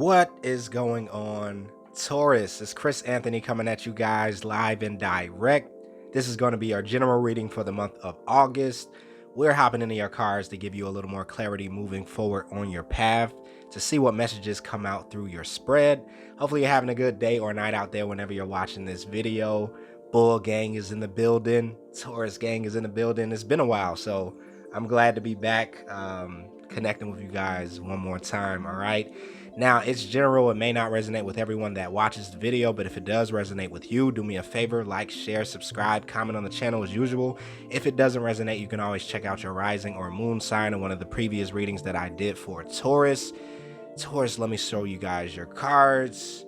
What is going on, Taurus? It's Chris Anthony coming at you guys live and direct. This is going to be our general reading for the month of August. We're hopping into your cards to give you a little more clarity moving forward on your path, to see what messages come out through your spread. Hopefully you're having a good day or night out there whenever you're watching this video. Bull gang is in the building. Taurus gang is in the building. It's been a while, so I'm glad to be back connecting with you guys one more time. All right. Now, it's general. It may not resonate with everyone that watches the video, but if it does resonate with you, do me a favor, like, share, subscribe, comment on the channel as usual. If it doesn't resonate, you can always check out your rising or moon sign in one of the previous readings that I did for Taurus. Taurus, let me show you guys your cards.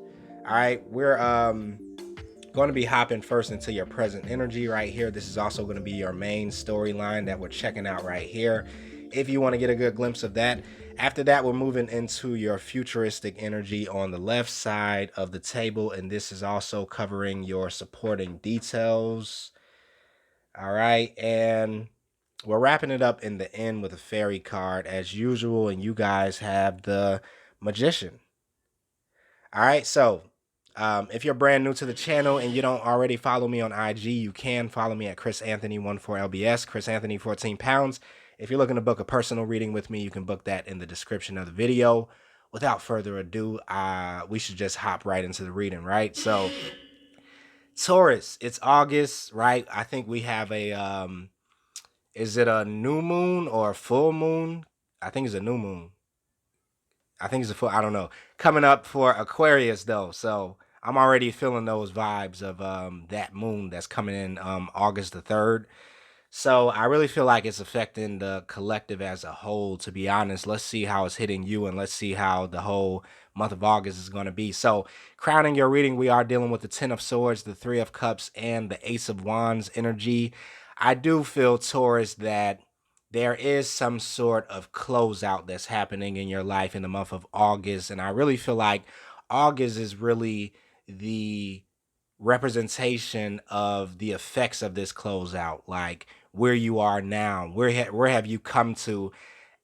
All right, we're going to be hopping first into your present energy right here. This is also going to be your main storyline that we're checking out right here, if you want to get a good glimpse of that. After that, we're moving into your futuristic energy on the left side of the table, and this is also covering your supporting details. All right, and we're wrapping it up in the end with a fairy card as usual, and you guys have the Magician. All right, so if you're brand new to the channel and you don't already follow me on IG, you can follow me at chrisanthony14lbs, Chris Anthony 14 pounds. If you're looking to book a personal reading with me, you can book that in the description of the video. Without further ado, we should just hop right into the reading, right? So, Taurus, it's August, right? I think we have a, is it a new moon or a full moon? I think it's a new moon. I think it's a full, I don't know. Coming up for Aquarius, though. So, I'm already feeling those vibes of that moon that's coming in August the 3rd. So I really feel like it's affecting the collective as a whole, to be honest. Let's see how it's hitting you, and let's see how the whole month of August is going to be. So crowning your reading, we are dealing with the 10 of Swords, the 3 of Cups, and the Ace of Wands energy. I do feel, Taurus, that there is some sort of closeout that's happening in your life in the month of August. And I really feel like August is really the representation of the effects of this closeout, like where you are now, where have you come to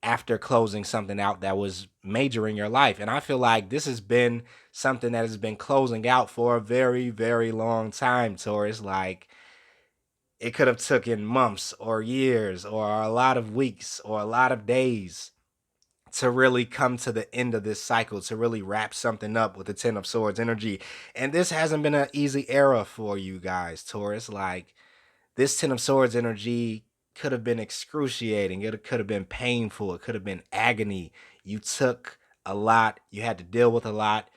after closing something out that was major in your life. And I feel like this has been something that has been closing out for a very, very long time, Taurus. Like, it could have taken months or years or a lot of weeks or a lot of days to really come to the end of this cycle, to really wrap something up with the 10 of Swords energy. And this hasn't been an easy era for you guys, Taurus. Like, this 10 of Swords energy could have been excruciating. It could have been painful. It could have been agony. You took a lot. You had to deal with a lot.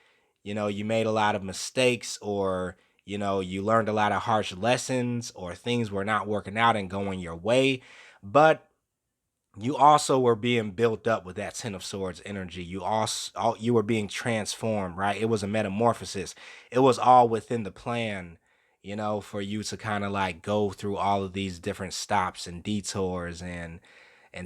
You know, you made a lot of mistakes, or, you know, you learned a lot of harsh lessons, or things were not working out and going your way. But you also were being built up with that 10 of Swords energy. You were being transformed, right? It was a metamorphosis. It was all within the plan, you know, for you to kind of like go through all of these different stops and detours and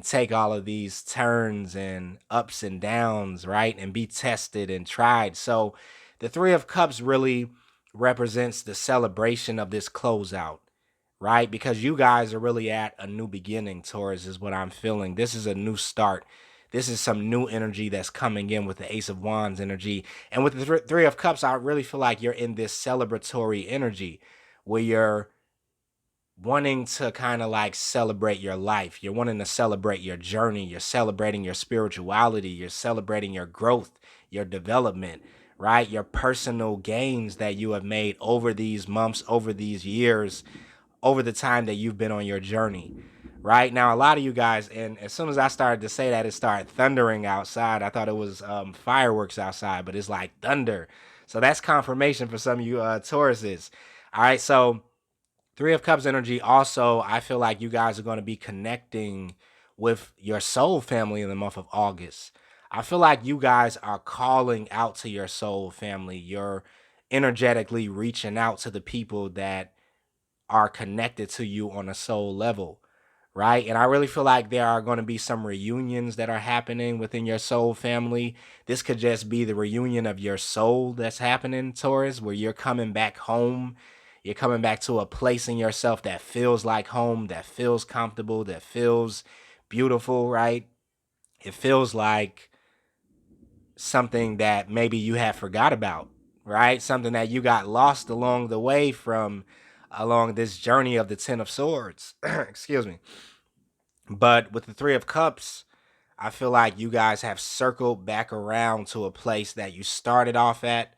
take all of these turns and ups and downs, right? And be tested and tried. So the 3 of Cups really represents the celebration of this closeout, right? Because you guys are really at a new beginning, Taurus, is what I'm feeling. This is a new start. This is some new energy that's coming in with the Ace of Wands energy. And with the 3 of Cups, I really feel like you're in this celebratory energy where you're wanting to kind of like celebrate your life. You're wanting to celebrate your journey. You're celebrating your spirituality. You're celebrating your growth, your development, right? Your personal gains that you have made over these months, over these years, over the time that you've been on your journey. Right now, a lot of you guys, and as soon as I started to say that, it started thundering outside. I thought it was fireworks outside, but it's like thunder. So that's confirmation for some of you Tauruses. All right, so 3 of Cups energy. Also, I feel like you guys are going to be connecting with your soul family in the month of August. I feel like you guys are calling out to your soul family. You're energetically reaching out to the people that are connected to you on a soul level, right? And I really feel like there are going to be some reunions that are happening within your soul family. This could just be the reunion of your soul that's happening, Taurus, where you're coming back home. You're coming back to a place in yourself that feels like home, that feels comfortable, that feels beautiful, right? It feels like something that maybe you have forgot about, right? Something that you got lost along the way from along this journey of the Ten of Swords. Excuse me. But with the Three of Cups, I feel like you guys have circled back around to a place that you started off at,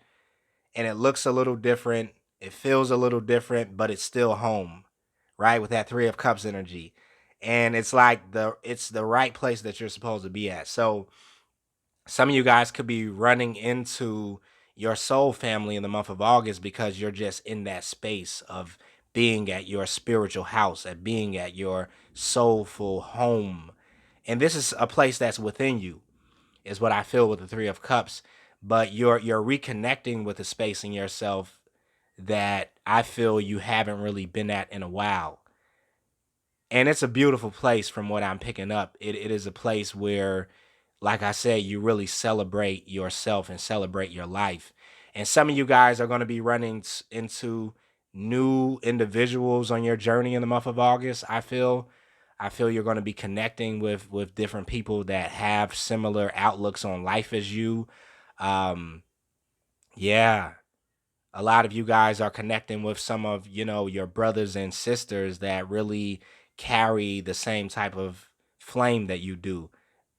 and it looks a little different. It feels a little different, but it's still home, right? With that Three of Cups energy. And it's like it's the right place that you're supposed to be at. So some of you guys could be running into your soul family in the month of August because you're just in that space of being at your spiritual house, at being at your soulful home. And this is a place that's within you, is what I feel with the Three of Cups. But you're reconnecting with a space in yourself that I feel you haven't really been at in a while. And it's a beautiful place from what I'm picking up. It is a place where, like I said, you really celebrate yourself and celebrate your life. And some of you guys are going to be running into new individuals on your journey in the month of August. I feel you're going to be connecting with different people that have similar outlooks on life as you. Um, yeah, a lot of you guys are connecting with some of, your brothers and sisters that really carry the same type of flame that you do,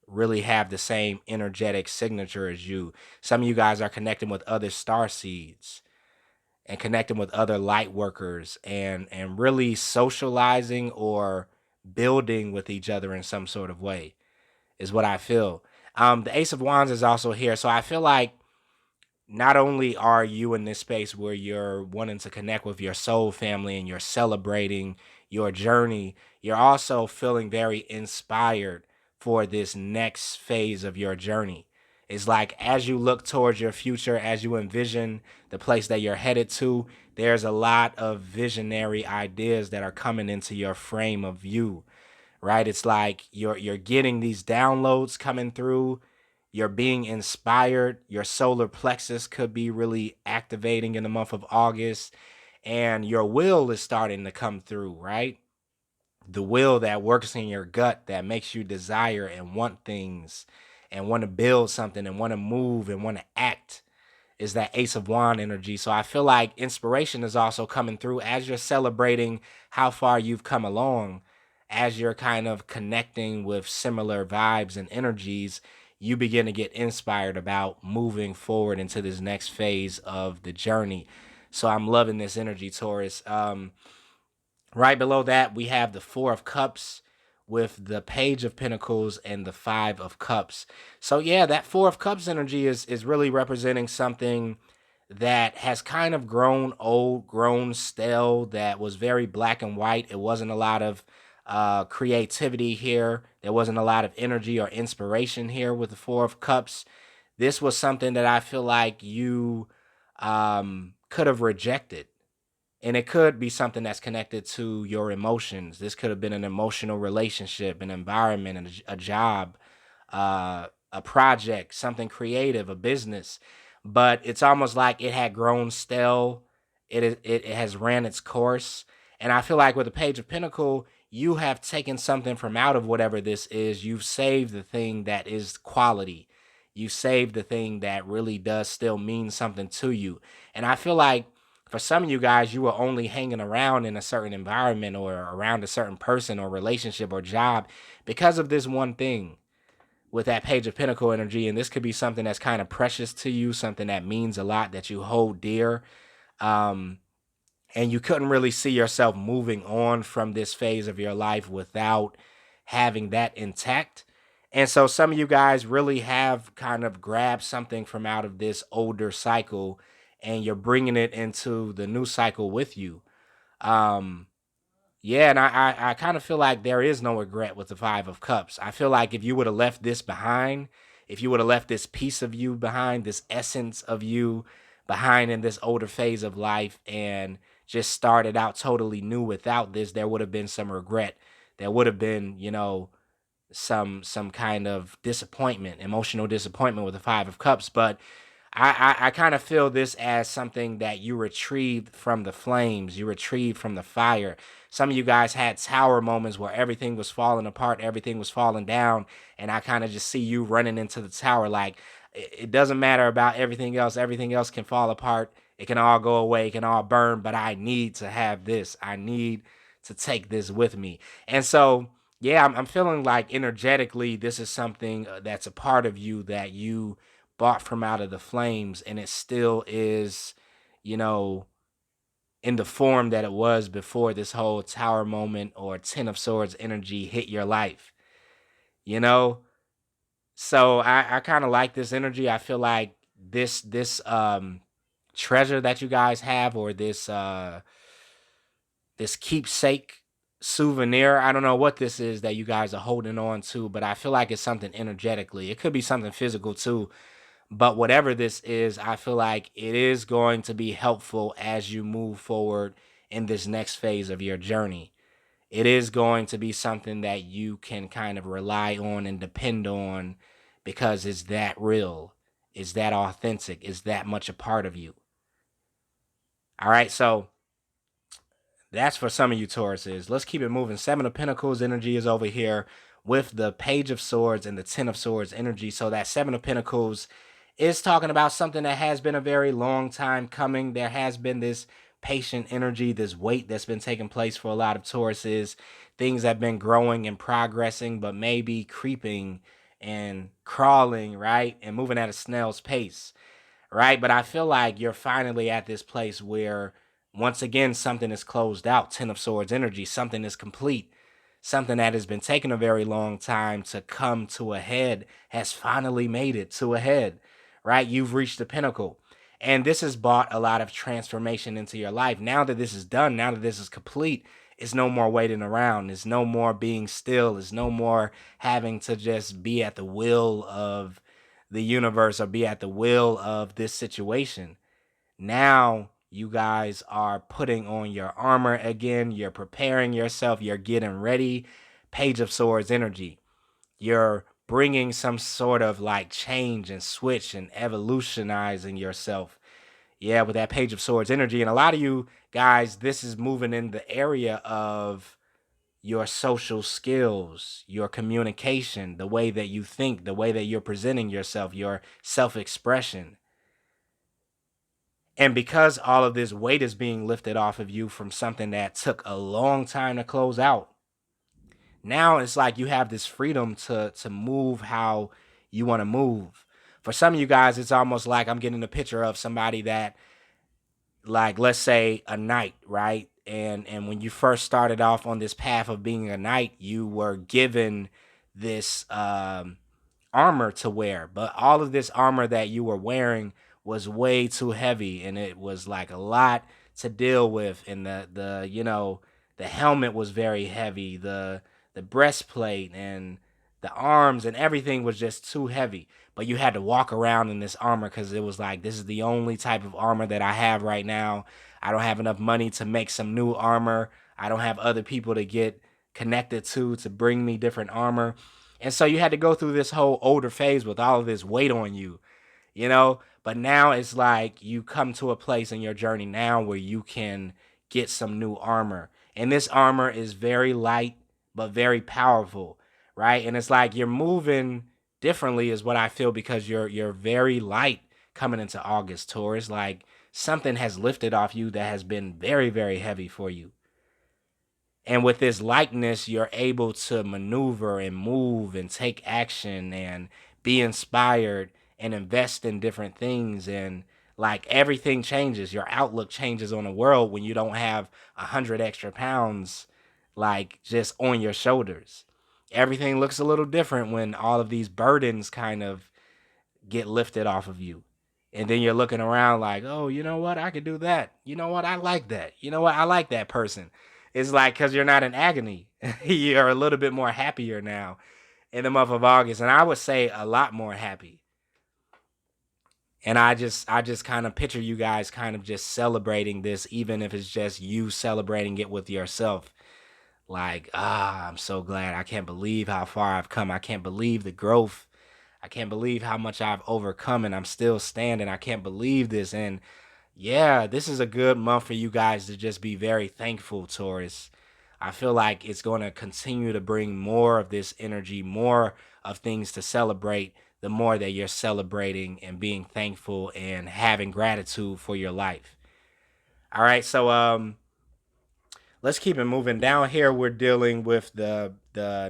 really have the same energetic signature as you. Some of you guys are connecting with other star seeds and connecting with other light workers and really socializing or building with each other in some sort of way is what I feel. The Ace of Wands is also here. So I feel like not only are you in this space where you're wanting to connect with your soul family and you're celebrating your journey, you're also feeling very inspired for this next phase of your journey. It's like as you look towards your future, as you envision the place that you're headed to, there's a lot of visionary ideas that are coming into your frame of view, right? It's like you're getting these downloads coming through. You're being inspired. Your solar plexus could be really activating in the month of August, and your will is starting to come through, right? The will that works in your gut that makes you desire and want things and want to build something and want to move and want to act is that Ace of Wand energy. So I feel like inspiration is also coming through as you're celebrating how far you've come along, as you're kind of connecting with similar vibes and energies. You begin to get inspired about moving forward into this next phase of the journey. So I'm loving this energy, Taurus. Right below that, we have the Four of Cups with the Page of Pentacles and the Five of Cups. So yeah, that Four of Cups energy is really representing something that has kind of grown old, grown stale, that was very black and white. It wasn't a lot of creativity here. There wasn't a lot of energy or inspiration here with the Four of Cups. This was something that I feel like you could have rejected, and it could be something that's connected to your emotions. This could have been an emotional relationship, an environment, a job, a project, something creative, a business. But it's almost like it had grown stale. It has ran its course. And I feel like with the Page of Pentacle, you have taken something from out of whatever this is. You've saved the thing that is quality. You saved the thing that really does still mean something to you. And I feel like for some of you guys, you were only hanging around in a certain environment or around a certain person or relationship or job because of this one thing with that Page of Pentacle energy. And this could be something that's kind of precious to you, something that means a lot, that you hold dear. Um, and you couldn't really see yourself moving on from this phase of your life without having that intact. And so some of you guys really have kind of grabbed something from out of this older cycle and you're bringing it into the new cycle with you. Um, yeah, and I kind of feel like there is no regret with the Five of Cups. I feel like if you would have left this behind, if you would have left this piece of you behind, this essence of you behind in this older phase of life and just started out totally new without this, there would have been some regret. There would have been, some kind of disappointment, emotional disappointment with the Five of Cups. But I kind of feel this as something that you retrieved from the flames, you retrieved from the fire. Some of you guys had tower moments where everything was falling apart, everything was falling down, and I kind of just see you running into the tower like, It doesn't matter about everything else. Everything else can fall apart. It can all go away. It can all burn. But I need to have this. I need to take this with me. And so, yeah, I'm feeling like energetically, this is something that's a part of you that you bought from out of the flames, and it still is, you know, in the form that it was before this whole Tower moment or Ten of Swords energy hit your life, you know? So I kind of like this energy. I feel like this treasure that you guys have, or this keepsake souvenir. I don't know what this is that you guys are holding on to, but I feel like it's something energetically. It could be something physical too, but whatever this is, I feel like it is going to be helpful as you move forward in this next phase of your journey. It is going to be something that you can kind of rely on and depend on because it's that real, it's that authentic, it's that much a part of you. All right, so that's for some of you Tauruses. Let's keep it moving. Seven of Pentacles energy is over here with the Page of Swords and the Ten of Swords energy. So that Seven of Pentacles is talking about something that has been a very long time coming. There has been this patient energy, this wait that's been taking place for a lot of Tauruses. Things have been growing and progressing, but maybe creeping and crawling, right? And moving at a snail's pace, right? But I feel like you're finally at this place where once again something is closed out. Ten of Swords energy, something is complete. Something that has been taking a very long time to come to a head has finally made it to a head, right? You've reached the pinnacle. And this has brought a lot of transformation into your life. Now that this is done, now that this is complete, it's no more waiting around. It's no more being still. It's no more having to just be at the will of the universe or be at the will of this situation. Now you guys are putting on your armor again. You're preparing yourself. You're getting ready. Page of Swords energy. You're bringing some sort of like change and switch and evolutionizing yourself. Yeah, with that Page of Swords energy. And a lot of you guys, this is moving in the area of your social skills, your communication, the way that you think, the way that you're presenting yourself, your self-expression. And because all of this weight is being lifted off of you from something that took a long time to close out, now it's like you have this freedom to move how you want to move. For some of you guys, it's almost like I'm getting a picture of somebody that, like, let's say a knight, right? And when you first started off on this path of being a knight, you were given this armor to wear, but all of this armor that you were wearing was way too heavy, and it was like a lot to deal with. And the you know, the helmet was very heavy, the breastplate and the arms and everything was just too heavy. But you had to walk around in this armor because it was like, this is the only type of armor that I have right now. I don't have enough money to make some new armor. I don't have other people to get connected to bring me different armor. And so you had to go through this whole older phase with all of this weight on you, you know? But now it's like you come to a place in your journey now where you can get some new armor. And this armor is very light, but very powerful, right? And it's like you're moving differently is what I feel, because you're very light coming into August, Taurus. Like something has lifted off you that has been very, very heavy for you. And with this lightness, you're able to maneuver and move and take action and be inspired and invest in different things. And like everything changes. Your outlook changes on the world when you don't have 100 extra pounds like just on your shoulders. Everything looks a little different when all of these burdens kind of get lifted off of you. And then you're looking around like, oh, you know what? I could do that. You know what? I like that. You know what? I like that person. It's like because you're not in agony. You're a little bit more happier now in the month of August. And I would say a lot more happy. And I just kind of picture you guys kind of just celebrating this, even if it's just you celebrating it with yourself. Like, I'm so glad. I can't believe how far I've come. I can't believe the growth. I can't believe how much I've overcome, and I'm still standing. I can't believe this. And yeah, this is a good month for you guys to just be very thankful, Taurus. I feel like it's going to continue to bring more of this energy, more of things to celebrate the more that you're celebrating and being thankful and having gratitude for your life. All right, so let's keep it moving. Down here, we're dealing with the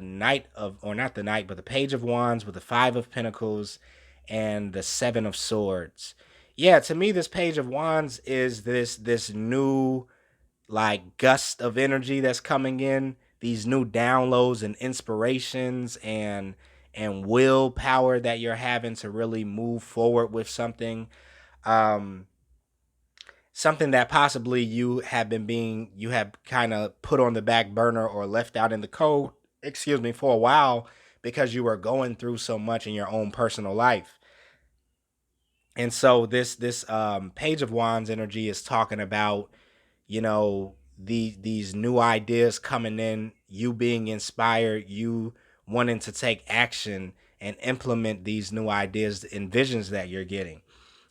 Knight of, or not the Knight, but the Page of Wands with the Five of Pentacles and the Seven of Swords. Yeah, to me, this Page of Wands is this new like gust of energy that's coming in. These new downloads and inspirations and willpower that you're having to really move forward with something. Um, Something that possibly you have kind of put on the back burner or left out in the cold, excuse me, for a while because you were going through so much in your own personal life. And so this Page of Wands energy is talking about, you know, these new ideas coming in, you being inspired, you wanting to take action and implement these new ideas and visions that you're getting.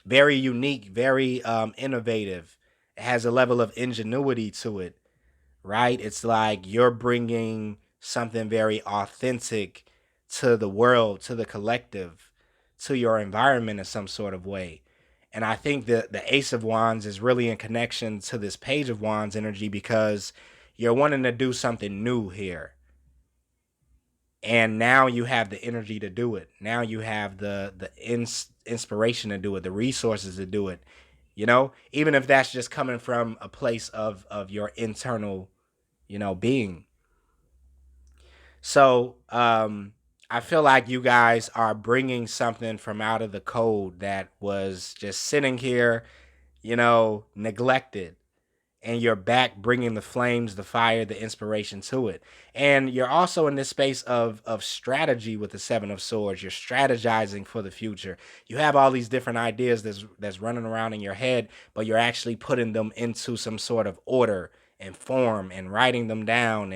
Very unique, very innovative. It has a level of ingenuity to it, right? It's like you're bringing something very authentic to the world, to the collective, to your environment in some sort of way. And I think that the Ace of Wands is really in connection to this Page of Wands energy because you're wanting to do something new here. And now you have the energy to do it. Now you have the inspiration to do it, the resources to do it. You know, even if that's just coming from a place of your internal, being. So, I feel like you guys are bringing something from out of the code that was just sitting here, neglected, and you're back bringing the flames, the fire, the inspiration to it. And you're also in this space of strategy with the Seven of Swords. You're strategizing for the future. You have all these different ideas that's running around in your head, but you're actually putting them into some sort of order and form and writing them down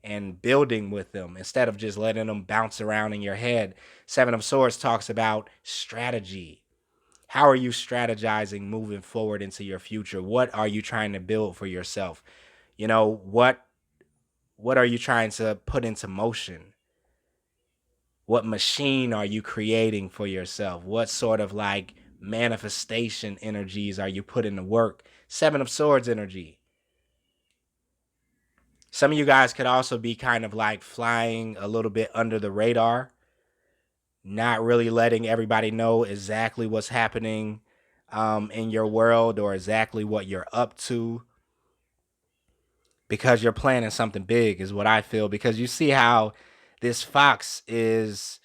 and building with them instead of just letting them bounce around in your head. Seven of Swords talks about strategy. How are you strategizing moving forward into your future? What are you trying to build for yourself? What are you trying to put into motion? What machine are you creating for yourself? What sort of like manifestation energies are you putting to work? Seven of Swords energy. Some of you guys could also be kind of like flying a little bit under the radar, not really letting everybody know exactly what's happening in your world or exactly what you're up to, because you're planning something big, is what I feel. Because you see how this fox is,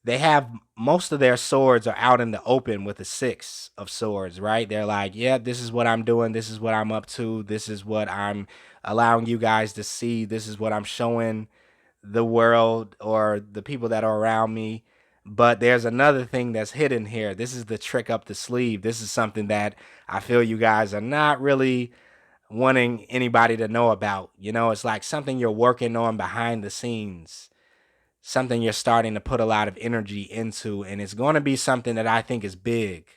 they have most of their swords are out in the open with the Six of Swords, right? They're like, yeah, this is what I'm doing. This is what I'm up to. This is what I'm allowing you guys to see. This is what I'm showing the world or the people that are around me. But there's another thing that's hidden here. This is the trick up the sleeve. This is something that I feel you guys are not really wanting anybody to know about. It's like something you're working on behind the scenes, something you're starting to put a lot of energy into, and it's going to be something that I think is big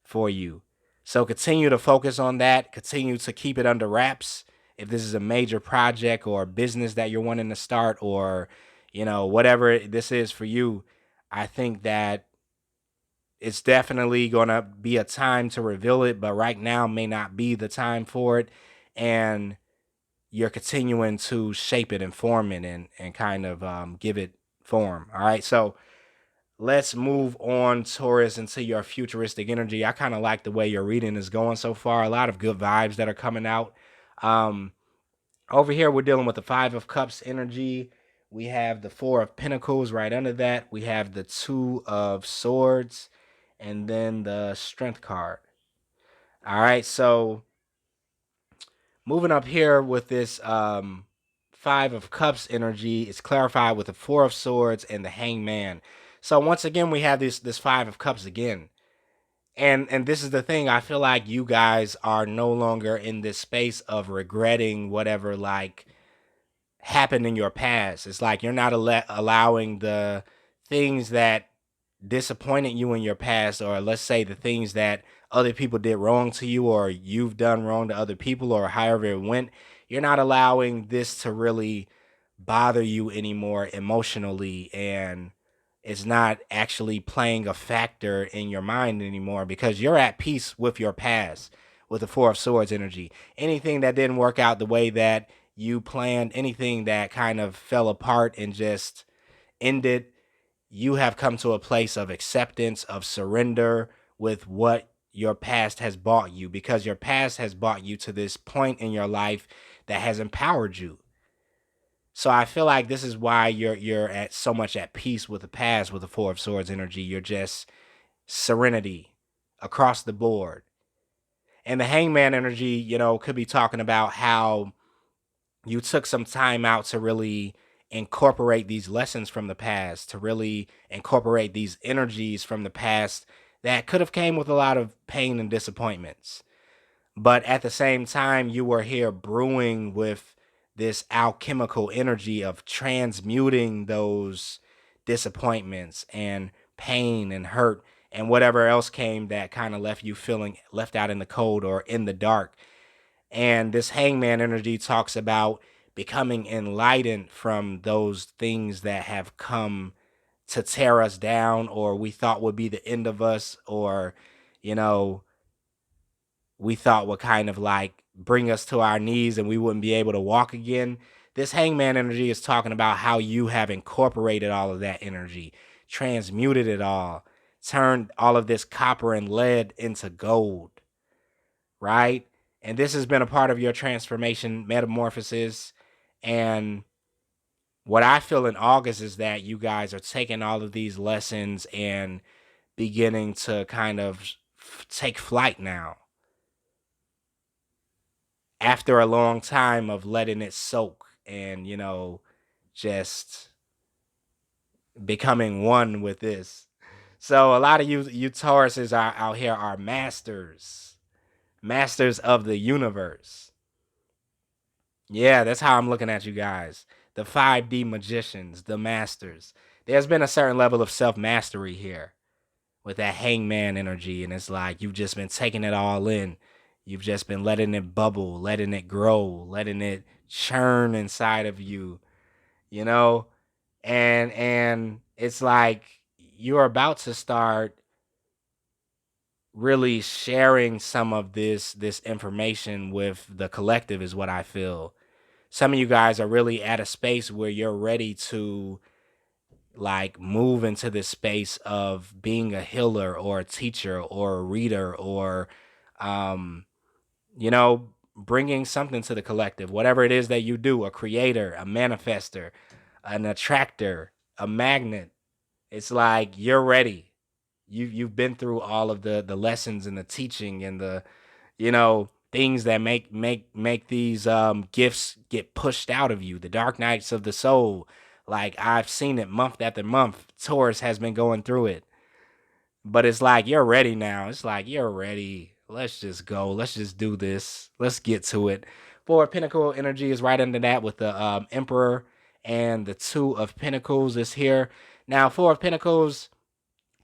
for you. So continue to focus on that, continue to keep it under wraps. If this is a major project or a business that you're wanting to start, or whatever this is for you, I think that it's definitely going to be a time to reveal it, but right now may not be the time for it. And you're continuing to shape it and form it and kind of give it form. All right. So let's move on, Taurus, into your futuristic energy. I kind of like the way your reading is going so far. A lot of good vibes that are coming out. Um, Over here, we're dealing with the Five of Cups energy. We have the Four of Pentacles right under that. We have the Two of Swords and then the Strength card. All right, so moving up here with this Five of Cups energy, it's clarified with the Four of Swords and the Hangman. So once again, we have this Five of Cups again. And this is the thing, I feel like you guys are no longer in this space of regretting whatever like happened in your past. It's like you're not allowing the things that disappointed you in your past, or let's say the things that other people did wrong to you, or you've done wrong to other people, or however it went. You're not allowing this to really bother you anymore emotionally and is not actually playing a factor in your mind anymore because you're at peace with your past with the Four of Swords energy. Anything that didn't work out the way that you planned, anything that kind of fell apart and just ended, you have come to a place of acceptance, of surrender with what your past has brought you, because your past has brought you to this point in your life that has empowered you. So I feel like this is why you're at so much at peace with the past with the Four of Swords energy. You're just serenity across the board. And the Hangman energy, could be talking about how you took some time out to really incorporate these lessons from the past, to really incorporate these energies from the past that could have came with a lot of pain and disappointments. But at the same time, you were here brewing with this alchemical energy of transmuting those disappointments and pain and hurt and whatever else came that kind of left you feeling left out in the cold or in the dark. And this Hangman energy talks about becoming enlightened from those things that have come to tear us down or we thought would be the end of us, or, we thought would kind of like bring us to our knees and we wouldn't be able to walk again. This Hangman energy is talking about how you have incorporated all of that energy, transmuted it all, turned all of this copper and lead into gold, right? And this has been a part of your transformation, metamorphosis. And what I feel in August is that you guys are taking all of these lessons and beginning to kind of take flight now, after a long time of letting it soak and, just becoming one with this. So a lot of you Tauruses are out here are masters of the universe. Yeah, that's how I'm looking at you guys. The 5D magicians, the masters. There's been a certain level of self-mastery here with that Hangman energy, and it's like you've just been taking it all in. You've just been letting it bubble, letting it grow, letting it churn inside of you, you know? And it's like you're about to start really sharing some of this information with the collective is what I feel. Some of you guys are really at a space where you're ready to like move into this space of being a healer or a teacher or a reader or um bringing something to the collective, whatever it is that you do, a creator, a manifester, an attractor, a magnet. It's like you're ready. You've been through all of the lessons and the teaching and the things that make these gifts get pushed out of you, the dark nights of the soul. Like I've seen it month after month. Taurus has been going through it, but it's like you're ready now. It's like you're ready. Let's just go. Let's just do this. Let's get to it. Four of Pentacle energy is right under that with the Emperor, and the Two of Pentacles is here. Now, Four of Pentacles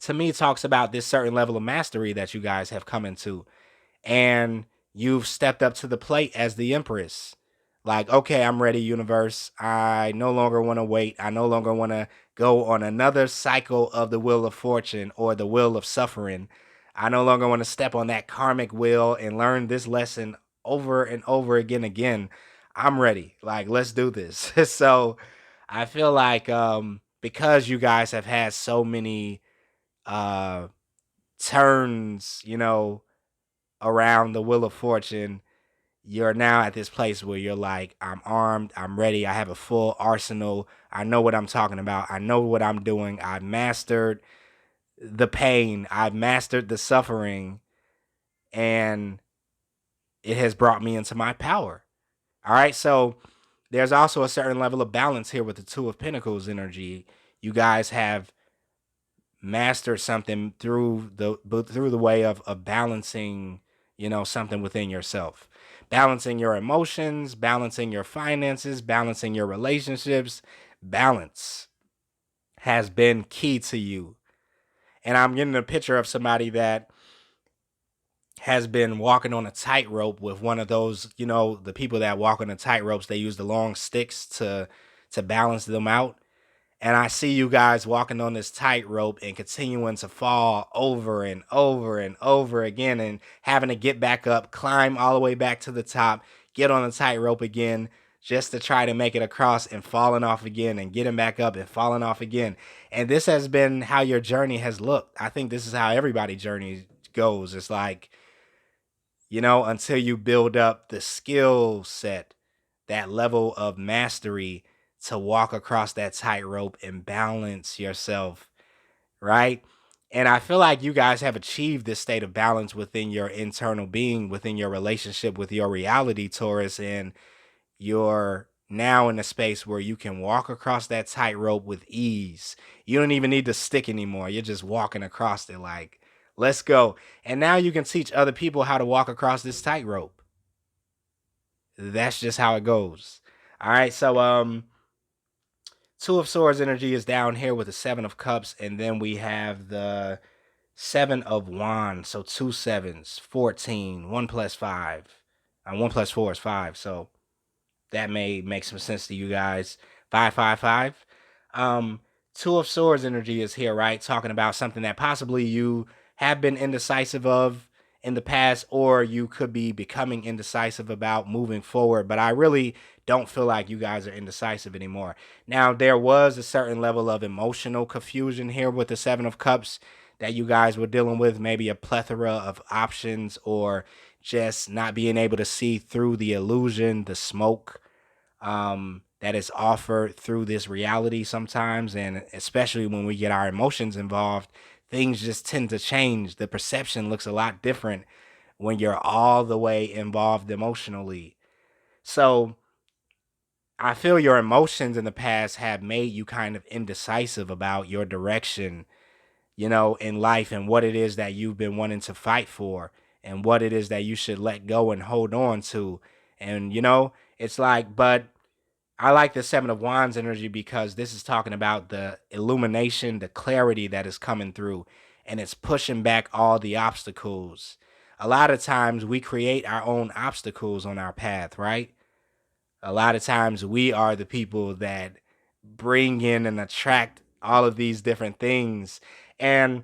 to me talks about this certain level of mastery that you guys have come into, and you've stepped up to the plate as the Empress. Like, okay, I'm ready, universe. I no longer want to wait. I no longer want to go on another cycle of the wheel of fortune or the wheel of suffering. I no longer want to step on that karmic wheel and learn this lesson over and over again. I'm ready. Like, let's do this. So I feel like because you guys have had so many uh turns, around the wheel of fortune, you're now at this place where you're like, I'm armed, I'm ready, I have a full arsenal, I know what I'm talking about, I know what I'm doing, I've mastered the pain, I've mastered the suffering, and it has brought me into my power. All right, so there's also a certain level of balance here with the Two of Pentacles energy. You guys have mastered something through the way of balancing, something within yourself, balancing your emotions, balancing your finances, balancing your relationships. Balance has been key to you. And I'm getting a picture of somebody that has been walking on a tightrope with one of those, the people that walk on the tightropes, they use the long sticks to balance them out. And I see you guys walking on this tightrope and continuing to fall over and over and over again and having to get back up, climb all the way back to the top, get on the tightrope again just to try to make it across and falling off again and getting back up and falling off again. And this has been how your journey has looked. I think this is how everybody's journey goes. It's like, until you build up the skill set, that level of mastery to walk across that tightrope and balance yourself, right? And I feel like you guys have achieved this state of balance within your internal being, within your relationship with your reality, Taurus, and you're now in a space where you can walk across that tightrope with ease. You don't even need to stick anymore. You're just walking across it like, let's go. And now you can teach other people how to walk across this tightrope. That's just how it goes. All right, so Two of Swords energy is down here with the Seven of Cups, and then we have the Seven of Wands. So two sevens, 14, 1 plus 5. 1 plus 4 is 5. So that may make some sense to you guys. 555. Two of Swords energy is here, right? Talking about something that possibly you have been indecisive of in the past, or you could be becoming indecisive about moving forward. But I really don't feel like you guys are indecisive anymore. Now, there was a certain level of emotional confusion here with the Seven of Cups that you guys were dealing with, maybe a plethora of options, or just not being able to see through the illusion, the smoke that is offered through this reality sometimes. And especially when we get our emotions involved, things just tend to change. The perception looks a lot different when you're all the way involved emotionally. So I feel your emotions in the past have made you kind of indecisive about your direction, in life, and what it is that you've been wanting to fight for and what it is that you should let go and hold on to. And, it's like, but I like the Seven of Wands energy because this is talking about the illumination, the clarity that is coming through, and it's pushing back all the obstacles. A lot of times we create our own obstacles on our path, right? A lot of times we are the people that bring in and attract all of these different things. And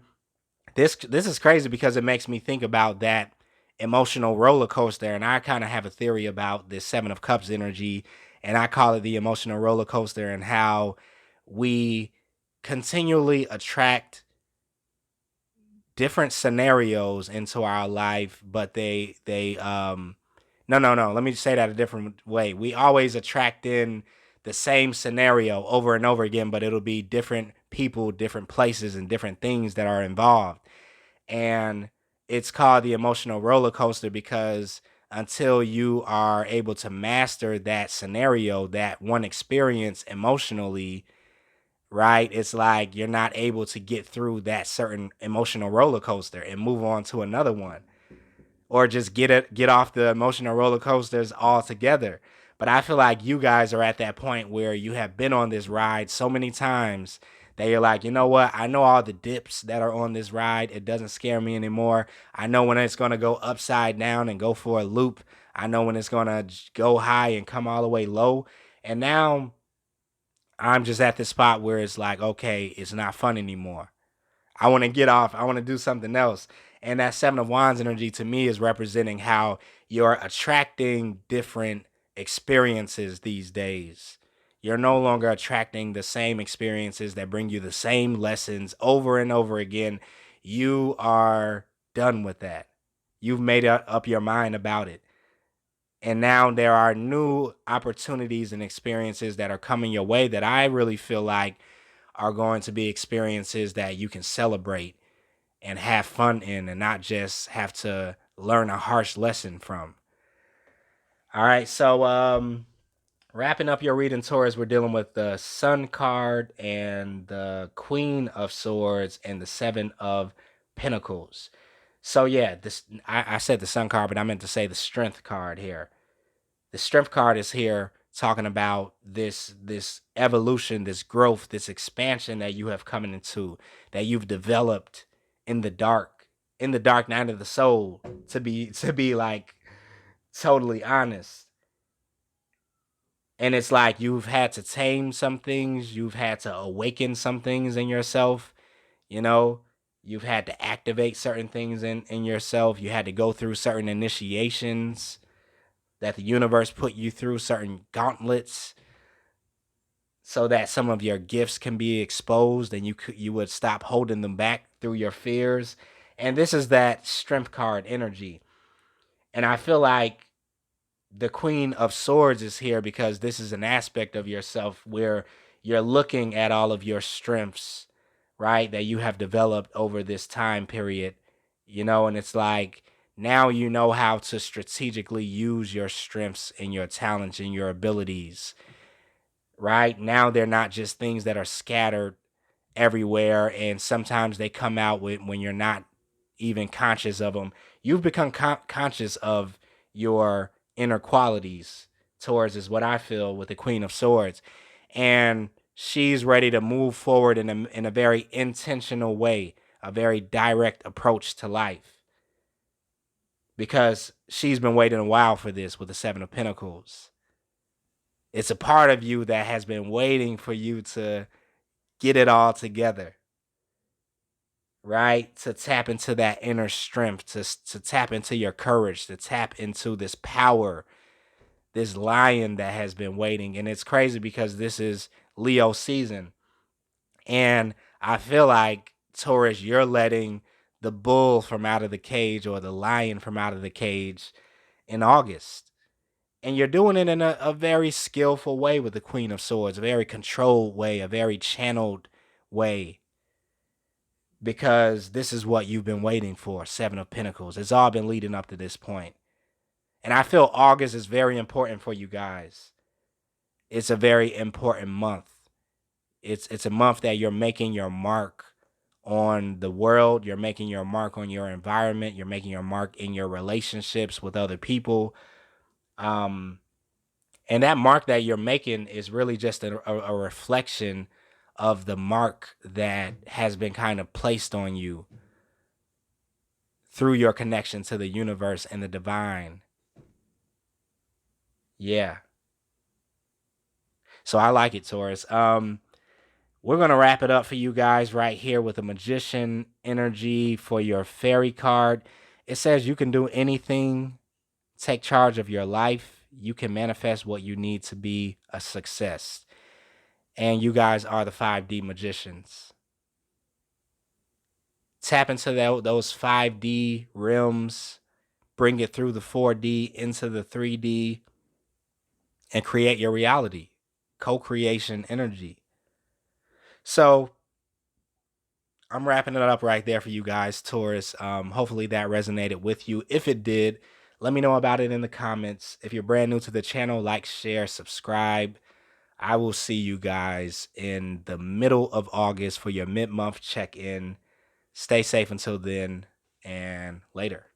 this is crazy because it makes me think about that emotional roller coaster. And I kind of have a theory about this Seven of Cups energy, and I call it the emotional roller coaster, and how we continually attract different scenarios into our life, but they no, let me say that a different way. We always attract in the same scenario over and over again, but it'll be different people, different places, and different things that are involved. And it's called the emotional roller coaster because until you are able to master that scenario, that one experience emotionally, right, it's like you're not able to get through that certain emotional roller coaster and move on to another one, or just get off the emotional roller coasters altogether. But I feel like you guys are at that point where you have been on this ride so many times that you're like, you know what? I know all the dips that are on this ride. It doesn't scare me anymore. I know when it's going to go upside down and go for a loop. I know when it's going to go high and come all the way low. And now I'm just at the spot where it's like, okay, it's not fun anymore. I want to get off. I want to do something else. And that Seven of Wands energy to me is representing how you're attracting different experiences these days. You're no longer attracting the same experiences that bring you the same lessons over and over again. You are done with that. You've made up your mind about it. And now there are new opportunities and experiences that are coming your way that I really feel like are going to be experiences that you can celebrate and have fun in, and not just have to learn a harsh lesson from. All right, so wrapping up your reading, Taurus, we're dealing with the Sun card and the Queen of Swords and the Seven of Pentacles. So yeah, this I said the Sun card, but I meant to say the Strength card here. The Strength card is here talking about this evolution, this growth, this expansion that you have coming into, that you've developed in the dark night of the soul, to be like totally honest. And it's like you've had to tame some things, you've had to awaken some things in yourself, you know, you've had to activate certain things in yourself. You had to go through certain initiations that the universe put you through, certain gauntlets, so that some of your gifts can be exposed and you would stop holding them back through your fears. And this is that strength card energy. And I feel like the Queen of Swords is here because this is an aspect of yourself where you're looking at all of your strengths, right, that you have developed over this time period, and it's like now you know how to strategically use your strengths and your talents and your abilities, right? Now they're not just things that are scattered everywhere, and sometimes they come out when you're not even conscious of them. You've become conscious of your inner qualities towards is what I feel with the Queen of Swords, and she's ready to move forward in a very intentional way, a very direct approach to life, because she's been waiting a while for this with the Seven of Pentacles. It's a part of you that has been waiting for you to get it all together, right? To tap into that inner strength, to tap into your courage, to tap into this power, this lion that has been waiting. And it's crazy because this is Leo season. And I feel like, Taurus, you're letting the bull from out of the cage, or the lion from out of the cage, in August. And you're doing it in a very skillful way with the Queen of Swords, a very controlled way, a very channeled way, because this is what you've been waiting for. Seven of Pentacles. It's all been leading up to this point. And I feel August is very important for you guys. It's a very important month. It's a month that you're making your mark on the world. You're making your mark on your environment. You're making your mark in your relationships with other people. And that mark that you're making is really just a reflection of the mark that has been kind of placed on you through your connection to the universe and the divine. Yeah. So I like it, Taurus. We're going to wrap it up for you guys right here with a magician energy for your fairy card. It says you can do anything, take charge of your life. You can manifest what you need to be a success. And you guys are the 5D magicians. Tap into those 5D realms, bring it through the 4D into the 3D, and create your reality. Co-creation energy. So I'm wrapping it up right there for you guys, Taurus. Hopefully that resonated with you. If it did, let me know about it in the comments. If you're brand new to the channel, like, share, subscribe. I will see you guys in the middle of August for your mid-month check-in. Stay safe until then, and later.